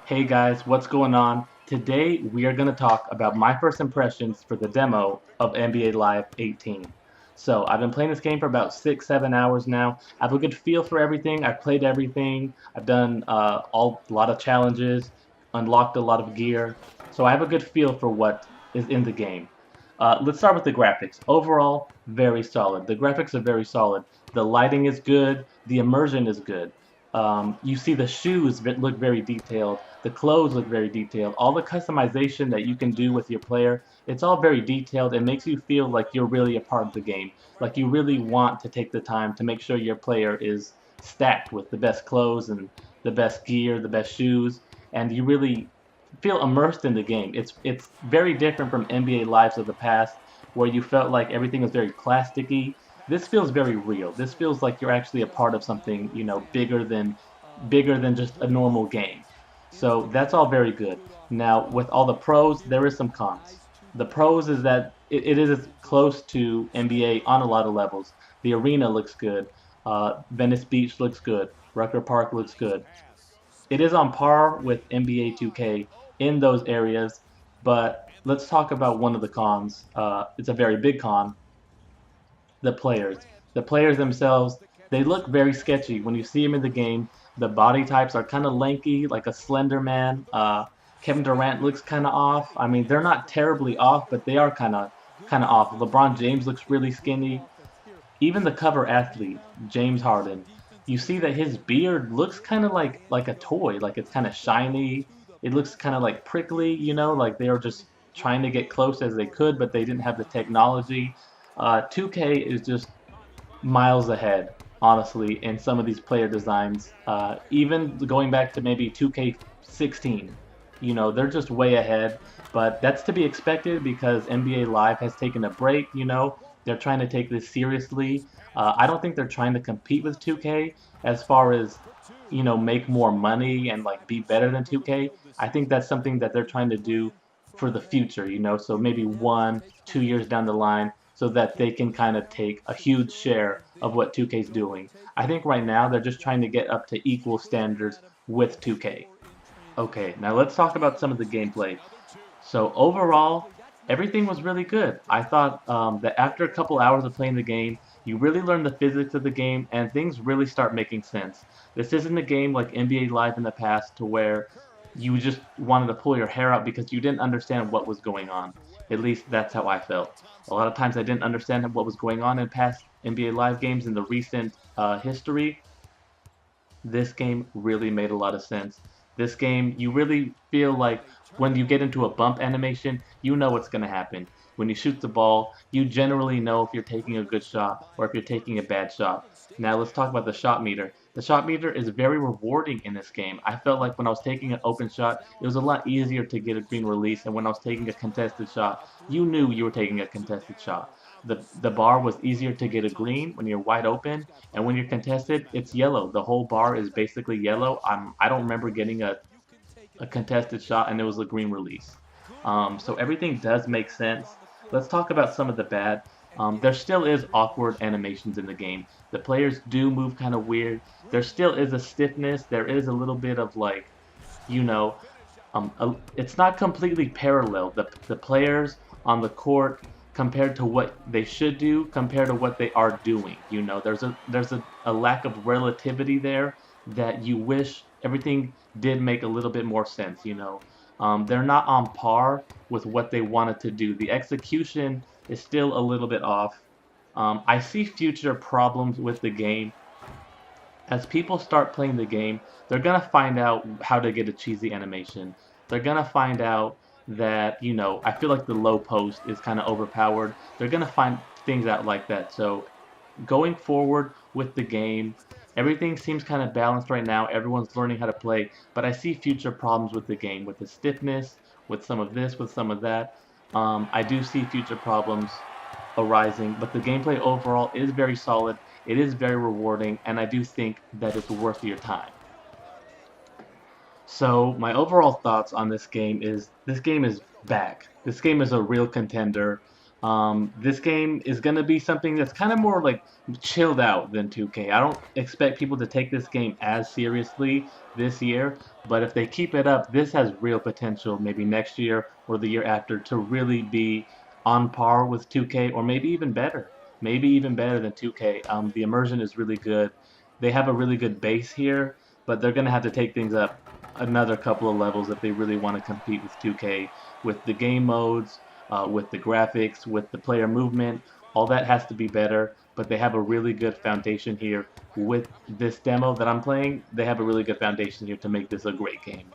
Hey guys, what's going on? Today we are going to talk about my first impressions for the demo of NBA Live 18. So I've been playing this game for about 6, 7 hours now. I have a good feel for everything. I've played everything. I've done a lot of challenges, unlocked a lot of gear. So I have a good feel for what is in the game. Let's start with the graphics. Overall, very solid. The graphics are very solid. The lighting is good. The immersion is good. You see the shoes that look very detailed. The clothes look very detailed. All the customization that you can do with your player, it's all very detailed. It makes you feel like you're really a part of the game. Like you really want to take the time to make sure your player is stacked with the best clothes and the best gear, the best shoes, and you really feel immersed in the game. It's very different from NBA Lives of the past, where you felt like everything was very plasticky. This feels very real. This feels like you're actually a part of something, bigger than just a normal game. So that's all very good. Now, with all the pros, there is some cons. The pros is that it is close to NBA on a lot of levels. The arena looks good. Venice Beach looks good. Rucker Park looks good. It is on par with NBA 2K in those areas, but let's talk about one of the cons. It's a very big con, the players. The players themselves, they look very sketchy. When you see them in the game, the body types are kind of lanky, like a slender man. Kevin Durant looks kind of off. I mean, they're not terribly off, but they are kind of off. LeBron James looks really skinny. Even the cover athlete, James Harden, you see that his beard looks kind of like a toy, like it's kind of shiny. It looks kind of like prickly, like they were just trying to get close as they could, but they didn't have the technology. 2K is just miles ahead, honestly, in some of these player designs. Even going back to maybe 2K16, they're just way ahead. But that's to be expected because NBA Live has taken a break. They're trying to take this seriously. I don't think they're trying to compete with 2K as far as make more money and like be better than 2K. I think that's something that they're trying to do for the future. So maybe 1, 2 years down the line, so that they can kind of take a huge share of what 2K is doing. I think right now they're just trying to get up to equal standards with 2K. Okay, now let's talk about some of the gameplay. So overall, everything was really good. I thought that after a couple hours of playing the game, you really learn the physics of the game and things really start making sense. This isn't a game like NBA Live in the past to where you just wanted to pull your hair out because you didn't understand what was going on. At least that's how I felt. A lot of times I didn't understand what was going on in past NBA Live games in the recent history. This game really made a lot of sense. This game, you really feel like when you get into a bump animation, you know what's going to happen. When you shoot the ball, you generally know if you're taking a good shot or if you're taking a bad shot. Now let's talk about the shot meter. The shot meter is very rewarding in this game. I felt like when I was taking an open shot, it was a lot easier to get a green release, and when I was taking a contested shot, you knew you were taking a contested shot. The bar was easier to get a green when you're wide open, and when you're contested, it's yellow. The whole bar is basically yellow. I don't remember getting a contested shot and it was a green release. So everything does make sense. Let's talk about some of the bad. There still is awkward animations in the game. The players do move kind of weird. There still is a stiffness. There is a little bit of like, you know, it's not completely parallel. The players on the court compared to what they should do compared to what they are doing. There's a lack of relativity there that you wish everything did make a little bit more sense. They're not on par with what they wanted to do. The execution is still a little bit off. I see future problems with the game as people start playing the game, they're gonna find out how to get a cheesy animation. They're gonna find out that, I feel like the low post is kind of overpowered. They're gonna find things out like that. So going forward with the game, everything seems kind of balanced right now. Everyone's learning how to play, but I see future problems with the game, with the stiffness, with some of this, with some of that. I do see future problems arising, but the gameplay overall is very solid. It is very rewarding, and I do think that it's worth your time. So my overall thoughts on this game is back. This game is a real contender. This game is going to be something that's kind of more like chilled out than 2K. I don't expect people to take this game as seriously this year, but if they keep it up, this has real potential maybe next year or the year after to really be on par with 2K or maybe even better. Maybe even better than 2K. The immersion is really good. They have a really good base here, but they're going to have to take things up another couple of levels if they really want to compete with 2K with the game modes, with the graphics, with the player movement. All that has to be better, but they have a really good foundation here with this demo that I'm playing. They have a really good foundation here to make this a great game.